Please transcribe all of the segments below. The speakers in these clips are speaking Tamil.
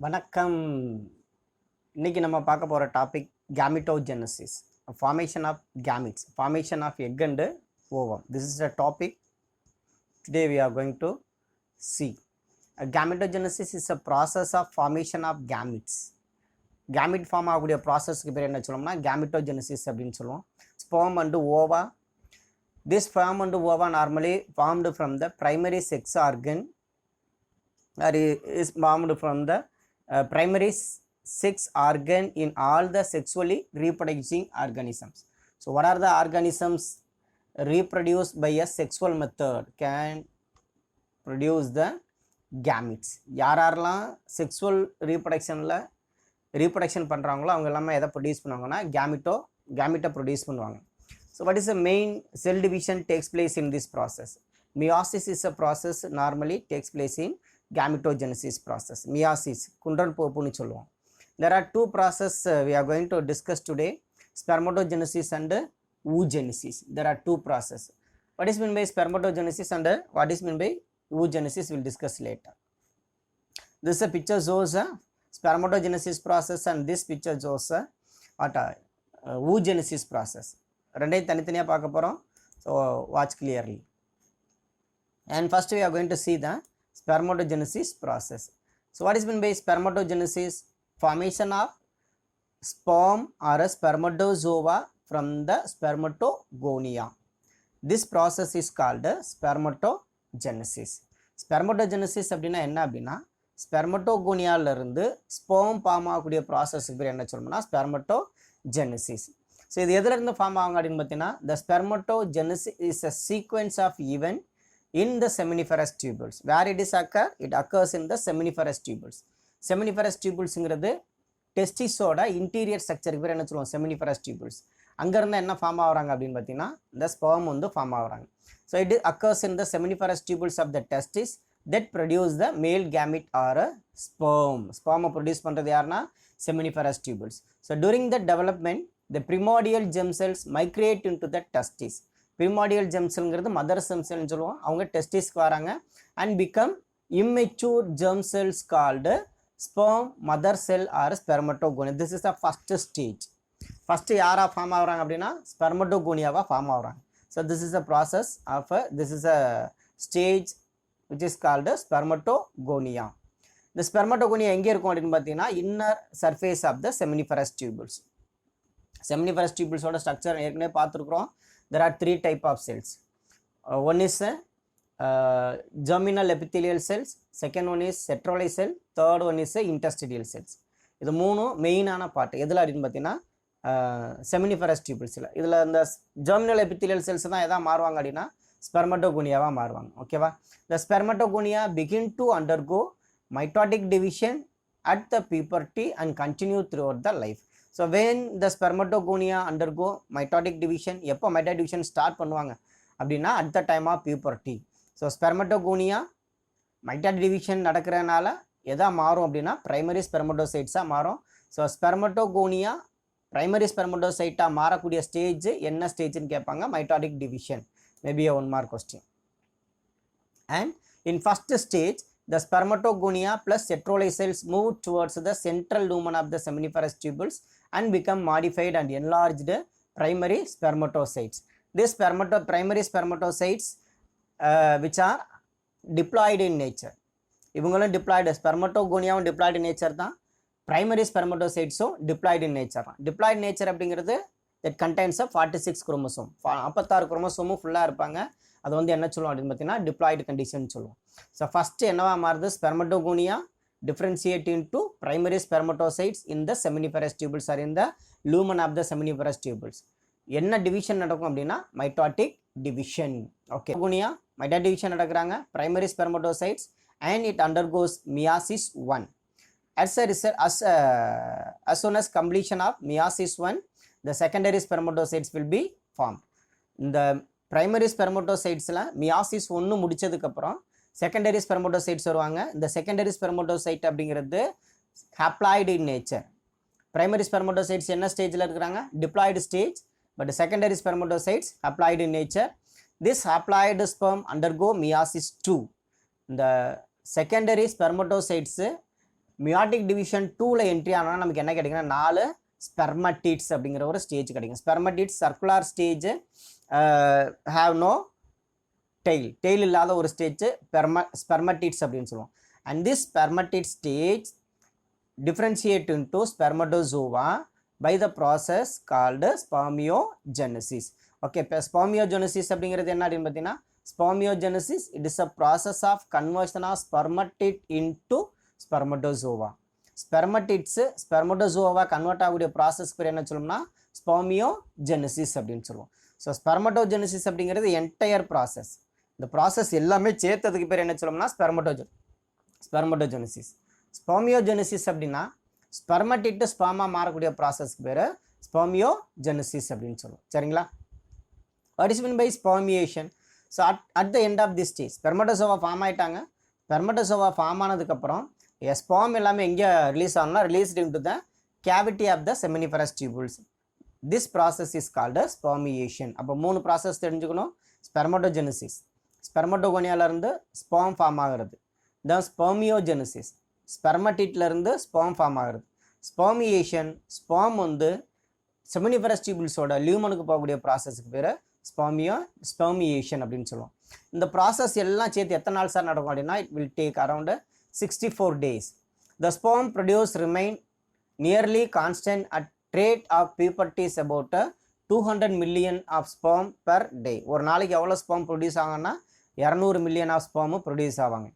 வணக்கம். இன்னைக்கு நம்ம பார்க்க போகிற topic gametogenesis, formation of gametes, formation of egg and ovum. This is the topic today we are going to see. Gametogenesis is a process of formation of gametes. Gamete form ஆகக்கூடிய ப்ராசஸ்க்கு பேர் என்ன சொல்லுவோம்னா கேமிட்டோஜெனசிஸ் அப்படின்னு சொல்லுவோம். Sperm and ova. This sperm and ova normally formed from the primary sex organ or is formed from the primary sex organ in all the sexually reproducing organisms. So what are the organisms reproduced by a sexual method can produce the gametes? யாரெல்லாம் செக்ஸுவல் ரீப்ரொடக்ஷன் பண்ணுறாங்களோ அவங்க எல்லாமே எதை ப்ரொடியூஸ் பண்ணுவாங்கன்னா கேமிட்டை ப்ரொடியூஸ் பண்ணுவாங்க. So what is the main cell division takes place in this process? Meiosis is a process normally takes place in gametogenesis process. Meiosis குன்றன் போப்புன்னு சொல்லுவோம். There are two processes we are going to discuss today, spermatogenesis and oogenesis. There are two processes. What is meant by spermatogenesis and what is meant by oogenesis we'll discuss later. This is a picture shows a spermatogenesis process and this picture shows a oogenesis process. ரெண்டையும் தனித்தனியாக பார்க்க போகிறோம். So watch clearly. And first we are going to see the spermatogenesis process. So what is meant by spermatogenesis? Formation of sperm or a spermatozoa from the spermatogonia. This process is called spermatogenesis. Spermatogenesis அப்படின்னா என்ன அப்படின்னா ஸ்பெர்மட்டோகோனியாவிலிருந்து ஸ்பெர்ம் ஃபார்ம் ஆகக்கூடிய ப்ராசஸ்க்கு பேர் என்ன சொல்லணும்னா ஸ்பெர்மட்டோஜெனசிஸ். ஸோ இது எதுலேருந்து ஃபார்ம் ஆகுங்க அப்படின்னு பார்த்தீங்கன்னா the spermatogenesis is a sequence of event in the seminiferous tubules. Where it is occur? It occurs in the seminiferous tubules. Seminiferous tubulesங்கிறது டெஸ்டிஸோட இன்டீரியர் ஸ்ட்ரக்சருக்கு பேர் என்ன சொல்லுவோம் seminiferous tubules. அங்கேருந்து என்ன ஃபார்ம் ஆகுறாங்க அப்படின்னு பார்த்தீங்கன்னா இந்த ஸ்பெர்ம் வந்து ஃபார்ம் ஆகுறாங்க. So it occurs in the seminiferous tubules of the testis that produce the male gamete or a sperm. ஸ்பெர்மை ப்ரொடியூஸ் பண்ணுறது யாருன்னா seminiferous tubules. So during the development the primordial germ cells migrate into the testis. Primordial germ cellங்கிறது mother germ cellனு சொல்லுவோம். அவங்க டெஸ்டிஸ்க்கு வராங்க and become immature germ cells called sperm, mother cell or spermatogonia. This is the first stage. First யாரா ஃபார்ம் ஆகுறாங்க அப்படின்னா ஸ்பெர்மட்டோகோனியாவா ஃபார்ம் ஆகுறாங்க. So this is a process of this is a stage which is called spermatogonia. The spermatogonia எங்கே இருக்கும் அப்படின்னு பார்த்தீங்கன்னா inner surface of the seminiferous tubules. Seminiferous tubulesோட ஸ்ட்ரக்சர் ஏற்கனவே பார்த்துருக்குறோம். There are three type of cells. One is germinal epithelial cells, second one is centrale cell, third one is interstitial cells. இது மூணும் மெயினான பார்ட் எதில் அப்படின்னு பார்த்தீங்கன்னா seminiferous tubulesல. இதில் இந்த germinal epithelial cells தான் எதா மாறுவாங்க அப்படின்னா ஸ்பெர்மட்டோகோனியாவாக மாறுவாங்க. ஓகேவா? The spermatogonia begin to undergo mitotic division at the puberty and continue throughout the life. So when the spermatogonia undergo mitotic division, எப்போ mitotic division ஸ்டார்ட் பண்ணுவாங்க அப்படின்னா at the time of puberty. So spermatogonia mitotic division நடக்கிறனால எதா மாறும் அப்படின்னா primary spermatocytes-ஆக மாறும். ஸோ spermatogonia primary spermatocyte-ஆக மாறக்கூடிய ஸ்டேஜ் என்ன ஸ்டேஜ்னு கேட்பாங்க, mitotic division. Maybe a one mark question. And in first stage the spermatogonia plus centrale cells move towards the central lumen of the seminiferous tubules and become modified and enlarged primary spermatocytes. These primary spermatocytes which are diploid in nature. இவங்களும் diploid, spermatogonia diploid in nature தான், primary spermatocytes diploid in nature தான். Diploid nature அப்படிங்கிறது that contains a 46 chromosome. 46 குரோமோசோமும் ஃபுல்லாக இருப்பாங்க. அது வந்து என்ன சொல்லுவோம் அப்படின்னு பார்த்தீங்கன்னா டிப்ளாய்டு கண்டிஷன் சொல்லுவோம். ஸோ ஃபஸ்ட்டு என்னவா மாறுது, spermatogonia differentiate into primary spermatocytes in the seminiferous tubules or in the lumen of the seminiferous tubules. என்ன டிவிஷன் நடக்கும் அப்படின்னா மைட்டாட்டிக் டிவிஷன். ஓகே, கோனியா மைட்டாட்டிக் டிவிஷன் நடக்கிறாங்க primary spermatocytes and it undergoes meiosis 1. As a result, as soon as completion of meiosis 1, the secondary spermatocytes will be formed. இந்த primary spermatocytesல meiosis 1 முடிச்சதுக்கப்புறம் செகண்டரி ஸ்பெர்மட்டோசைட்ஸ் வருவாங்க. இந்த செகண்டரி ஸ்பெர்மட்டோசைட் அப்படிங்கிறது haploid in nature. Primary spermatocytes என்ன ஸ்டேஜில் இருக்கிறாங்க, diploid stage. But secondary spermatocytes haploid in nature. This haploid sperm undergo meiosis 2. இந்த செகண்டரி ஸ்பெர்மட்டோசைட்ஸு மியாட்டிக் டிவிஷன் 2ல என்ட்ரி ஆனால் நமக்கு என்ன கிடைக்குன்னா 4 ஸ்பெர்மட்டிட்ஸ் அப்படிங்கிற ஒரு ஸ்டேஜ் கிடைக்கும். Spermatids circular stage, have no tail இல்லாத ஒரு ஸ்டேஜ் ஸ்பெர்மட்டிட்ஸ் அப்படின்னு சொல்லுவோம். And this spermatid stage differentiate into spermatozoa by the process called spermiogenesis. Okay, இப்போ ஸ்பெர்மியோஜெனசிஸ் அப்படிங்கிறது என்ன அப்படின்னு பார்த்தீங்கன்னா, spermiogenesis it is a process of conversion of spermatid into spermatozoa. Spermatozoa convert ஆகக்கூடிய ப்ராசஸ் பேர் என்ன சொல்லணும்னா ஸ்பெர்மியோஜெனசிஸ் அப்படின்னு சொல்லுவோம். ஸோ ஸ்பெர்மட்டோஜெனசிஸ் அப்படிங்கிறது என்டையர் ப்ராசஸ். இந்த ப்ராசஸ் எல்லாமே சேர்த்ததுக்கு பேர் என்ன சொல்லணும்னா ஸ்பெர்மட்டோஜெனசிஸ். ஸ்பெர்மியோஜெனசிஸ் அப்படின்னா ஸ்பெர்மட்டிட்டு ஸ்பெர்மா மாறக்கூடிய ப்ராசஸ்க்கு பேர் ஸ்பெர்மியோஜெனசிஸ் அப்படின்னு சொல்லுவோம். சரிங்களா? What is mean by spermiation? So at the end of the stage spermatozoa form ஆகிட்டாங்க. ஸ்பெர்மட்டோசோவா ஃபார்ம் ஆனதுக்கப்புறம் ஸ்பெர்ம் எல்லாமே எங்கே ரிலீஸ் ஆகணும்னா released into the cavity of the seminiferous tubules. This process is called spermiation. அப்போ 3 ப்ராசஸ் தெரிஞ்சுக்கணும். ஸ்பெர்மட்டோஜெனசிஸ், ஸ்பெர்மட்டோகோனியாவிலேருந்து ஸ்பெர்ம் ஃபார்ம் ஆகிறது. தென் ஸ்பெர்மியோஜெனசிஸ், ஸ்பெர்மட்டிட்லேருந்து ஸ்பெர்ம் ஃபார்ம் ஆகிறது. ஸ்பெர்மியேஷன், ஸ்பெர்ம் வந்து செமினிஃபரஸ் டியூபிள்ஸோட லியூமனுக்கு போகக்கூடிய ப்ராசஸ்க்கு பேர் ஸ்பெர்மியேஷன் அப்படின்னு சொல்லுவோம். இந்த ப்ராசஸ் எல்லாம் சேர்த்து எத்தனை நாள் சார் நடக்கும் அப்படின்னா it will take around 64 days. The sperm produce remain nearly constant at rate of puberty is about 200 million of sperm per day. ஒரு நாளைக்கு எவ்வளோ ஸ்பெர்ம் ப்ரொடியூஸ் ஆகும்னா 200 million ஆஃப் ஸ்பெர்ம் ப்ரொடியூஸ் ஆவாங்க.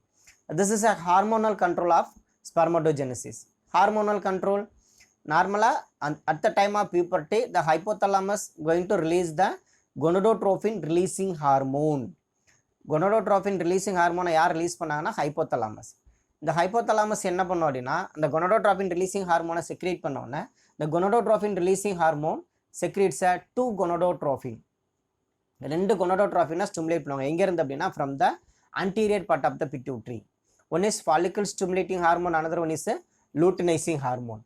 This is a hormonal control of spermatogenesis. Hormonal control, normally at the time of puberty the hypothalamus going to release the gonadotropin releasing hormone. Gonadotropin releasing hormone யார் ரிலீஸ் பண்ணாங்கன்னா ஹைப்போதலாமஸ். இந்த ஹைப்போதலாமஸ் என்ன பண்ணும் அப்படின்னா அந்த gonadotropin releasing hormone செக்ரேட் பண்ணோன்னே இந்த gonadotropin releasing hormone secretes a 2 gonadotropin. 2 gonadotropin stimulate பண்ணுவாங்க. எங்கேருந்து அப்படின்னா from the anterior part of the pituitary. One is follicle stimulating hormone, another one is a luteinizing hormone.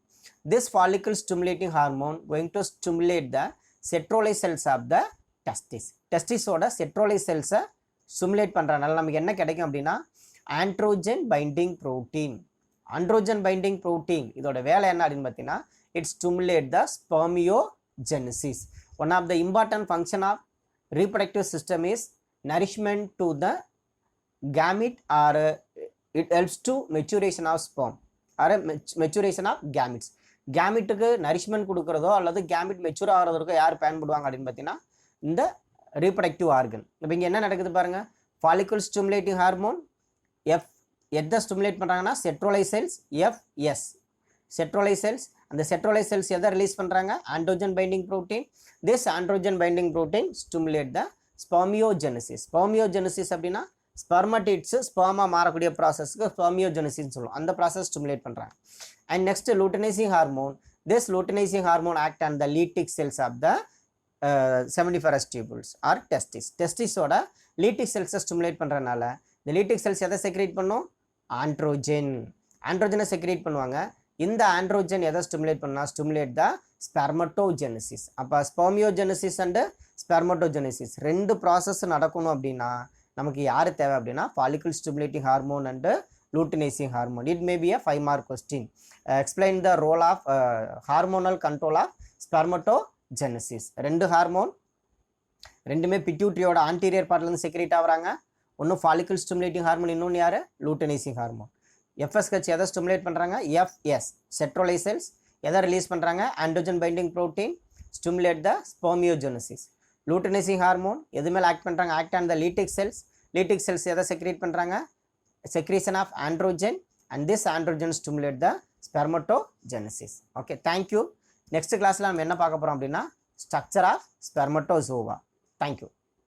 This follicle stimulating hormone going to stimulate the centralized cells of the testis. Testis oda centralized cells stimulate பண்றனால நமக்கு என்ன கிடைக்கும் அப்படின்னா androgen binding protein. Androgen binding protein இதோட வேலை என்ன அப்படின்னு பார்த்தீங்கன்னா it stimulate the spermiogenesis. One of the important function of reproductive system is nourishment to the gamete or it helps to maturation of sperm or maturation of gametes. கேமிட்டுக்கு நரிஷ்மெண்ட் கொடுக்குறதோ அல்லது கேமிட் மெச்சூர் ஆகிறதுக்கோ யார் பயன்படுவாங்க அப்படின்னு பார்த்தீங்கன்னா இந்த ரீப்ரடக்டிவ் ஆர்கன். இப்போ இங்கே என்ன நடக்குது பாருங்கள், ஃபாலிகுல் ஸ்டிமுலேட்டிங் ஹார்மோன் எதை ஸ்டிமுலேட் பண்ணுறாங்கன்னா செட்ரோலை செல்ஸ் எஃப்எஸ் செட்ரோலை செல்ஸ். அந்த செட்ரோலை செல்ஸ் எதை ரிலீஸ் பண்ணுறாங்க androgen binding protein. This androgen binding protein stimulate the spermiogenesis. Spermiogenesis அப்படின்னா ஸ்பெர்மட்டிட்ஸ் ஸ்பெர்மா மாறக்கூடிய ப்ராசஸ்க்கு ஸ்பெர்மியோஜெனசிஸ் சொல்லுவோம். அந்த ப்ராசஸ் ஸ்டிமுலேட் பண்ணுறாங்க. And next luteinizing hormone. This luteinizing hormone act on the Leydig cells of the seminiferous tubules or testis. Testisோட Leydig cells stimulate பண்ணுறதுனால இந்த Leydig cells எதை செக்ரேட் பண்ணும் ஆண்ட்ரோஜனை செக்ரேட் பண்ணுவாங்க. இந்த ஆண்ட்ரோஜன் எதை ஸ்டிமுலேட் பண்ணால் ஸ்டிமுலேட் த ஸ்பெர்மட்டோஜெனசிஸ். அப்போ ஸ்பெர்மியோஜெனசிஸ் அண்டு ஸ்பெர்மட்டோஜெனசிஸ் 2 ப்ராசஸ் நடக்கணும் அப்படின்னா நமக்கு யார் தேவை அப்படின்னா follicle stimulating hormone and luteinizing hormone. It may be a 5 mark question. Explain the role of hormonal control of spermatogenesis. 2 hormone ரெண்டுமே பிட்யூட்ரியோட ஆன்டீரியர் பார்ட்லேருந்து செக்ரேட் ஆகுறாங்க. ஒன்று ஃபாலிகுல் ஸ்டிமுலேட்டிங் ஹார்மோன், இன்னொன்று யார் luteinizing ஹார்மோன். எஃப்எஸ் கட்சி எதை ஸ்டிமுலேட் பண்ணுறாங்க எஃப்எஸ் செட்ரோலை செல்ஸ் எதை ரிலீஸ் பண்ணுறாங்க androgen binding protein stimulate the spermiogenesis. luteinizing hormone எது மேலே ஆக்ட் பண்ணுறாங்க act on the Leydig cells. Leydig cells எதை செக்ரேட் பண்ணுறாங்க secretion of androgen and this androgen stimulate the spermatogenesis. Okay, thank you. Next class la நம்ம என்ன பார்க்க போறோம் அப்படினா structure of spermatozoa. Thank you.